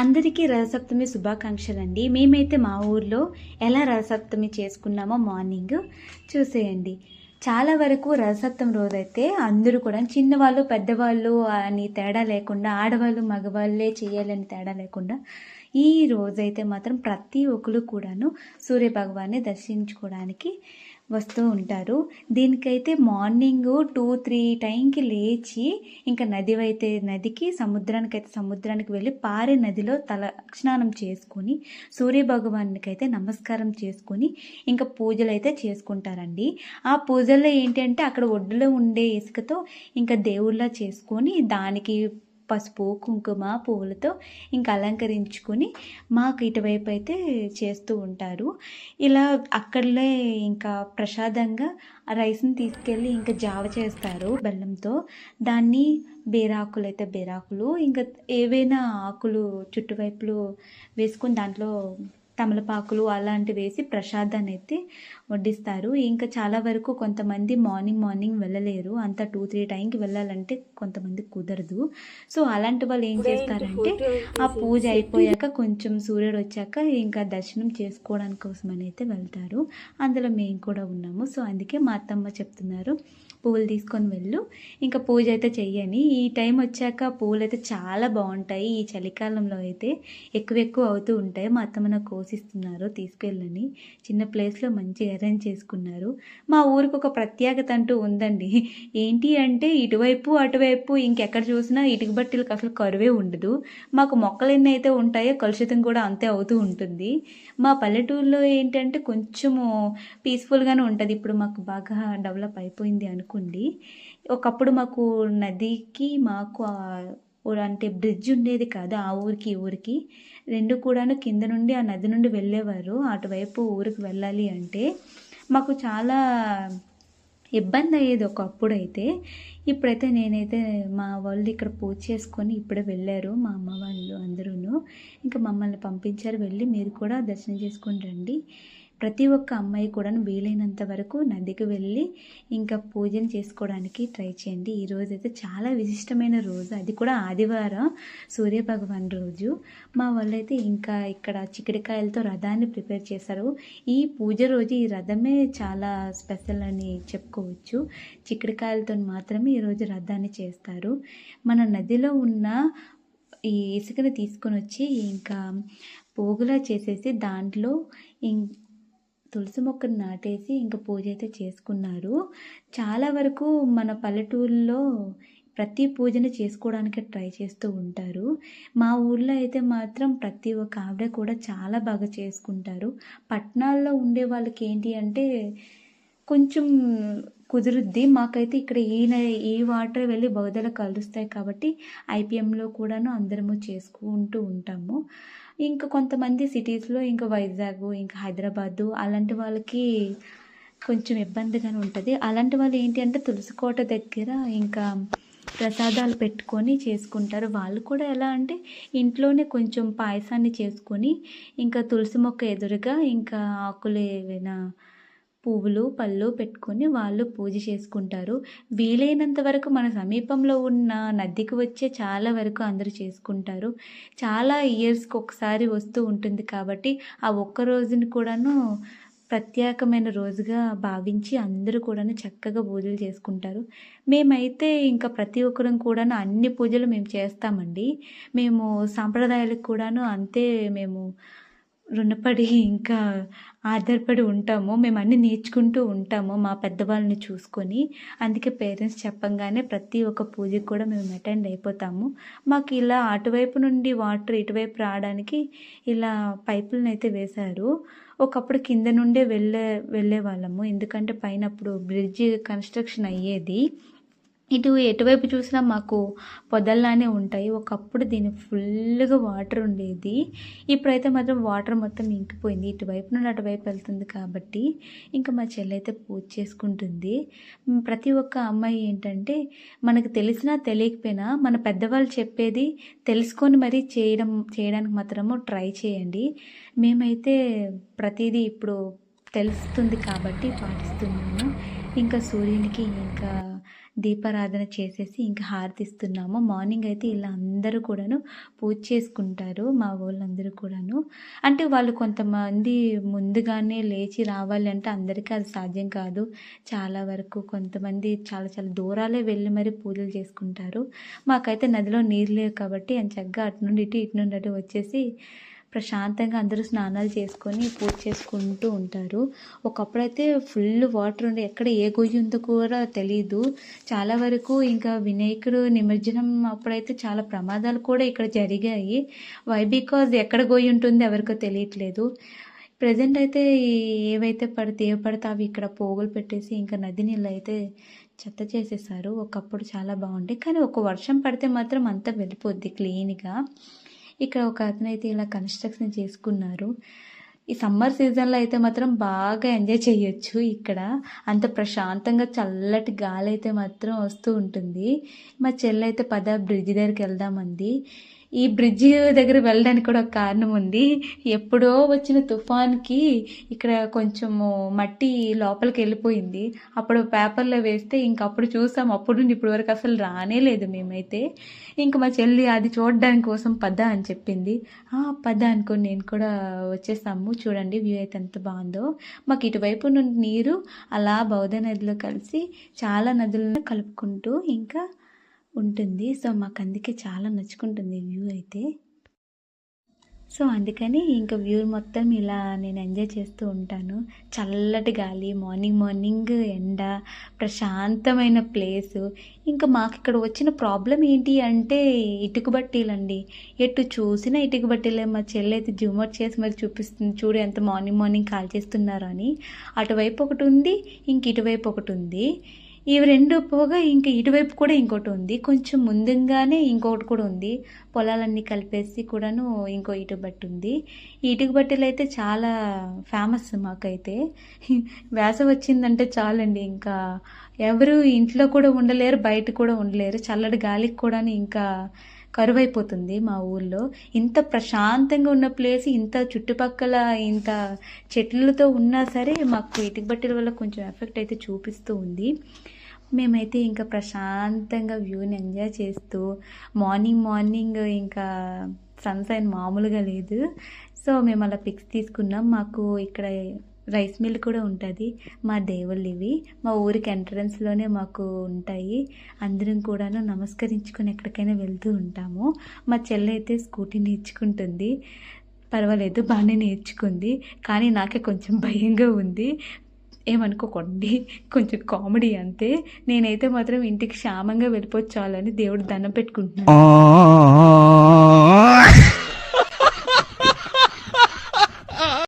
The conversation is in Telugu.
అందరికీ రథసప్తమి శుభాకాంక్షలండి. మేమైతే మా ఊర్లో ఎలా రథసప్తమి చేసుకున్నామో మార్నింగ్ చూసేయండి. చాలా వరకు రథసప్తమి రోజైతే అందరూ కూడా చిన్నవాళ్ళు పెద్దవాళ్ళు అని తేడా లేకుండా, ఆడవాళ్ళు మగవాళ్ళే చేయాలని తేడా లేకుండా ఈ రోజైతే మాత్రం ప్రతి ఒక్కరు కూడాను సూర్యభగవాన్ని దర్శించుకోవడానికి వస్తూ ఉంటారు. దీనికైతే మార్నింగ్ 2-3 టైంకి లేచి ఇంకా నదికి సముద్రానికి వెళ్ళి పారే నదిలో తల స్నానం చేసుకొని సూర్యభగవానికి అయితే నమస్కారం చేసుకొని ఇంకా పూజలు అయితే చేసుకుంటారండి. ఆ పూజల్లో ఏంటి అంటే అక్కడ ఒడ్డులో ఉండే ఇసుకతో ఇంకా దేవుళ్ళ చేసుకొని దానికి పసుపు కుంకుమ పువ్వులతో ఇంకా అలంకరించుకొని మాకు ఇటువైపు అయితే చేస్తూ ఉంటారు. ఇలా అక్కడలే ఇంకా ప్రసాదంగా ఆ రైస్ని తీసుకెళ్ళి ఇంకా జావ చేస్తారు బెల్లంతో. దాన్ని బేరాకులు ఇంకా ఏవైనా ఆకులు చుట్టువైపులు వేసుకొని దాంట్లో తమలపాకులు అలాంటివి వేసి ప్రసాదాన్ని అయితే వడ్డిస్తారు. ఇంకా చాలా వరకు కొంతమంది మార్నింగ్ వెళ్ళలేరు, అంత 2-3 టైంకి వెళ్ళాలంటే కొంతమంది కుదరదు. సో అలాంటి వాళ్ళు ఏం చేస్తారంటే ఆ పూజ అయిపోయాక కొంచెం సూర్యుడు వచ్చాక ఇంకా దర్శనం చేసుకోవడానికి కోసం అని అయితే వెళ్తారు. అందులో మేము కూడా ఉన్నాము. సో అందుకే మా అత్తమ్మ చెప్తున్నారు, పువ్వులు తీసుకొని వెళ్ళు, ఇంకా పూజ అయితే చెయ్యని. ఈ టైం వచ్చాక పువ్వులు అయితే చాలా బాగుంటాయి. ఈ చలికాలంలో అయితే ఎక్కువ అవుతూ ఉంటాయి. మా అత్తమ్మ నాకు కోసిస్తున్నారు తీసుకెళ్ళని. చిన్న ప్లేస్లో మంచిగా అరేంజ్ చేసుకున్నారు. మా ఊరికి ఒక ప్రత్యేకత అంటూ ఉందండి. ఏంటి అంటే ఇటువైపు అటువైపు ఇంకెక్కడ చూసినా ఇటుక బట్టలకు అసలు కరువే ఉండదు. మాకు మొక్కలు ఎన్ని అయితే ఉంటాయో కలుషితం కూడా అంతే అవుతూ ఉంటుంది. మా పల్లెటూరులో ఏంటంటే కొంచెము పీస్ఫుల్గానే ఉంటుంది. ఇప్పుడు మాకు బాగా డెవలప్ అయిపోయింది అనుకోండి. ఒకప్పుడు మాకు నదికి మాకు అంటే బ్రిడ్జ్ ఉండేది కాదు. ఆ ఊరికి ఈ ఊరికి రెండు కూడాను కింద నుండి ఆ నది నుండి వెళ్ళేవారు. అటువైపు ఊరికి వెళ్ళాలి అంటే మాకు చాలా ఇబ్బంది అయ్యేది ఒకప్పుడు అయితే. ఇప్పుడైతే నేనైతే మా వాళ్ళు ఇక్కడ పూజ చేసుకొని ఇప్పుడే వెళ్ళారు, మా అమ్మ వాళ్ళు అందరూ. ఇంకా మమ్మల్ని పంపించారు, వెళ్ళి మీరు కూడా దర్శనం చేసుకొని రండి. ప్రతి ఒక్క అమ్మాయి కూడా వీలైనంత వరకు నదికి వెళ్ళి ఇంకా పూజను చేసుకోవడానికి ట్రై చేయండి. ఈ రోజు అయితే చాలా విశిష్టమైన రోజు, అది కూడా ఆదివారం సూర్యభగవాన్ రోజు. మా వాళ్ళైతే ఇంకా ఇక్కడ చిక్కుడుకాయలతో రథాన్ని ప్రిపేర్ చేశారు. ఈ పూజ రోజు ఈ రథమే చాలా స్పెషల్ అని చెప్పుకోవచ్చు. చిక్కుడుకాయలతో మాత్రమే ఈరోజు రథాన్ని చేస్తారు. మన నదిలో ఉన్న ఈ ఇసుకని తీసుకొని వచ్చి ఇంకా పోగులా చేసేసి దాంట్లో తులసి మొక్కను నాటేసి ఇంకా పూజ అయితే చేసుకున్నారు. చాలా వరకు మన పల్లెటూరులో ప్రతి పూజను చేసుకోవడానికి ట్రై చేస్తూ ఉంటారు. మా ఊళ్ళో అయితే మాత్రం ప్రతి ఒక్క ఆవిడ కూడా చాలా బాగా చేసుకుంటారు. పట్టణాల్లో ఉండే వాళ్ళకి ఏంటి అంటే కొంచెం కుదురుద్ది. మాకైతే ఇక్కడ ఈ వాటర్ వెళ్ళి బౌద్ధలో కలుస్తాయి కాబట్టి ఐపీఎంలో కూడాను అందరము చేసుకుంటూ ఉంటాము. ఇంకా కొంతమంది సిటీస్లో ఇంకా వైజాగ్ ఇంకా హైదరాబాదు అలాంటి వాళ్ళకి కొంచెం ఇబ్బందిగానే ఉంటుంది. అలాంటి వాళ్ళు ఏంటి అంటే తులసి కోట దగ్గర ఇంకా ప్రసాదాలు పెట్టుకొని చేసుకుంటారు. వాళ్ళు కూడా ఎలా అంటే ఇంట్లోనే కొంచెం పాయసాన్ని చేసుకొని ఇంకా తులసి మొక్క ఎదురుగా ఇంకా ఆకులు ఏవైనా పువ్వులు పళ్ళు పెట్టుకొని వాళ్ళు పూజ చేసుకుంటారు. వీలైనంత వరకు మన సమీపంలో ఉన్న నదికి వచ్చే చాలా వరకు అందరూ చేసుకుంటారు. చాలా ఇయర్స్కి ఒకసారి వస్తూ ఉంటుంది కాబట్టి ఆ ఒక్క రోజుని కూడాను ప్రత్యేకమైన రోజుగా భావించి అందరూ కూడాను చక్కగా పూజలు చేసుకుంటారు. మేమైతే ఇంకా ప్రతి ఒక్కరం కూడాను అన్ని పూజలు మేము చేస్తామండి. మేము సాంప్రదాయాలకు కూడాను అంతే మేము రుణపడి ఇంకా ఆధారపడి ఉంటాము. మేము అన్నీ నేర్చుకుంటూ ఉంటాము మా పెద్దవాళ్ళని చూసుకొని. అందుకే పేరెంట్స్ చెప్పంగానే ప్రతి ఒక్క పూజకి కూడా మేము అటెండ్ అయిపోతాము. మాకు ఇలా అటువైపు నుండి వాటర్ ఇటువైపు రావడానికి ఇలా పైపులను అయితే వేశారు. ఒకప్పుడు కింద నుండే వెళ్ళే వాళ్ళము, ఎందుకంటే పైన అప్పుడు బ్రిడ్జ్ కన్స్ట్రక్షన్ అయ్యేది. ఎటువైపు చూసినా మాకు పొదల్లానే ఉంటాయి. ఒకప్పుడు దీని ఫుల్గా వాటర్ ఉండేది. ఇప్పుడైతే మాత్రం వాటర్ మొత్తం ఇంకిపోయింది. ఇటువైపు నుండి అటువైపు వెళ్తుంది కాబట్టి ఇంకా మా చెల్లి అయితే పూజ చేసుకుంటుంది. ప్రతి ఒక్క అమ్మాయి ఏంటంటే మనకు తెలిసినా తెలియకపోయినా మన పెద్దవాళ్ళు చెప్పేది తెలుసుకొని మరీ చేయడానికి మాత్రము ట్రై చేయండి. మేమైతే ప్రతిదీ ఇప్పుడు తెలుస్తుంది కాబట్టి పాటిస్తున్నాను. ఇంకా సూర్యునికి ఇంకా దీపారాధన చేసేసి ఇంకా హారతి ఇస్తున్నాము. మార్నింగ్ అయితే ఇలా అందరూ కూడాను పూజ చేసుకుంటారు మా వాళ్ళందరూ కూడాను. అంటే వాళ్ళు కొంతమంది ముందుగానే లేచి రావాలి అంటే అందరికీ అది సాధ్యం కాదు. చాలా వరకు కొంతమంది చాలా చాలా దూరాలే వెళ్ళి మరి పూజలు చేసుకుంటారు. మాకైతే నదిలో నీరు లేవు కాబట్టి ఎంచక్కా అటు నుండి ఇటు, ఇటు నుండి అటు వచ్చేసి ప్రశాంతంగా అందరూ స్నానాలు చేసుకొని పూజ చేసుకుంటూ ఉంటారు. ఒకప్పుడైతే ఫుల్ వాటర్ ఉండే, ఎక్కడ ఏ గొయ్యి ఉందో కూడా తెలీదు. చాలా వరకు ఇంకా వినాయకుడు నిమజ్జనం అప్పుడైతే చాలా ప్రమాదాలు కూడా ఇక్కడ జరిగాయి. వై బికాజ్ ఎక్కడ గొయ్యి ఉంటుందో ఎవరికో తెలియట్లేదు. ప్రజెంట్ అయితే ఏవైతే పడితే అవి ఇక్కడ పోగులు పెట్టేసి ఇంకా నది నీళ్ళు అయితే చెత్త చేసేసారు. ఒకప్పుడు చాలా బాగుండే, కానీ ఒక వర్షం పడితే మాత్రం అంతా వెళ్ళిపోద్ది క్లీన్గా. ఇక్కడ ఒక అతనైతే ఇలా కన్స్ట్రక్షన్ చేసుకున్నారు. ఈ సమ్మర్ సీజన్లో అయితే మాత్రం బాగా ఎంజాయ్ చేయొచ్చు. ఇక్కడ అంత ప్రశాంతంగా చల్లటి గాలి అయితే మాత్రం వస్తూ ఉంటుంది. మా చెల్లైతే బ్రిడ్జ్ దగ్గరికి వెళ్దామంది. ఈ బ్రిడ్జ్ దగ్గర వెళ్ళడానికి కూడా ఒక కారణం ఉంది. ఎప్పుడో వచ్చిన తుఫాన్కి ఇక్కడ కొంచెము మట్టి లోపలికి వెళ్ళిపోయింది. అప్పుడు పేపర్లో వేస్తే అప్పుడు చూసాం. అప్పుడు నుండి ఇప్పటి వరకు అసలు రానే లేదు మేమైతే. ఇంకా మా చెల్లి అది చూడడానికి కోసం పద అని చెప్పింది. పద అనుకోని నేను కూడా వచ్చేసాము. చూడండి వ్యూ అయితే ఎంత బాగుందో. మాకు ఇటువైపు నుండి నీరు అలా బౌద్ధ నదిలో కలిసి చాలా నదులను కలుపుకుంటూ ఇంకా ఉంటుంది. సో మాకు అందుకే చాలా నచ్చుకుంటుంది వ్యూ అయితే. సో అందుకని ఇంకా వ్యూ మొత్తం ఇలా నేను ఎంజాయ్ చేస్తూ ఉంటాను. చల్లటి గాలి, మార్నింగ్ ఎండ, ప్రశాంతమైన ప్లేసు. ఇంకా మాకు ఇక్కడ వచ్చిన ప్రాబ్లం ఏంటి అంటే ఇటుక బట్టీలండి. ఎటు చూసినా ఇటుక బట్టీలే. మా చెల్లి అయితే జూమ్ అవుట్ చేసి మరి చూపిస్తుంది, చూడు ఎంత మార్నింగ్ కాల్ చేస్తున్నారు అని. అటువైపు ఒకటి ఉంది, ఇటువైపు ఒకటి ఉంది. ఇవి రెండు పోగా ఇంకా ఇటువైపు కూడా ఇంకోటి ఉంది. కొంచెం ముందుగానే ఇంకొకటి కూడా ఉంది. పొలాలన్నీ కలిపేసి కూడాను ఇంకో ఇటుక బట్టి ఉంది. ఈ ఇటుక బట్టలు అయితే చాలా ఫేమస్ మాకైతే. వేసవి వచ్చిందంటే చాలండి, ఇంకా ఎవరు ఇంట్లో కూడా ఉండలేరు, బయట కూడా ఉండలేరు. చల్లటి గాలికి కూడా ఇంకా కరువైపోతుంది మా ఊళ్ళో. ఇంత ప్రశాంతంగా ఉన్న ప్లేస్, ఇంత చుట్టుపక్కల ఇంత చెట్లతో ఉన్నా సరే మాకు ఇటుక బట్టల వల్ల కొంచెం ఎఫెక్ట్ అయితే చూపిస్తూ ఉంది. మేమైతే ఇంకా ప్రశాంతంగా వ్యూని ఎంజాయ్ చేస్తూ మార్నింగ్ ఇంకా సన్సైన్ మామూలుగా లేదు. సో మేము అలా పిక్స్ తీసుకున్నాం. మాకు ఇక్కడ రైస్ మిల్ కూడా ఉంటుంది. మా దేవుళ్ళు ఇవి మా ఊరికి ఎంట్రన్స్లోనే మాకు ఉంటాయి. అందరం కూడాను నమస్కరించుకొని ఎక్కడికైనా వెళ్తూ ఉంటాము. మా చెల్లి అయితే స్కూటీ నేర్చుకుంటుంది. పర్వాలేదు, బాగానే నేర్చుకుంది. కానీ నాకే కొంచెం భయంగా ఉంది. ఏమనుకోకండి, కొంచెం కామెడీ అంతే. నేనైతే మాత్రం ఇంటికి క్షేమంగా వెళ్ళిపోవచ్చాలని దేవుడు దండం పెట్టుకుంటున్నాను.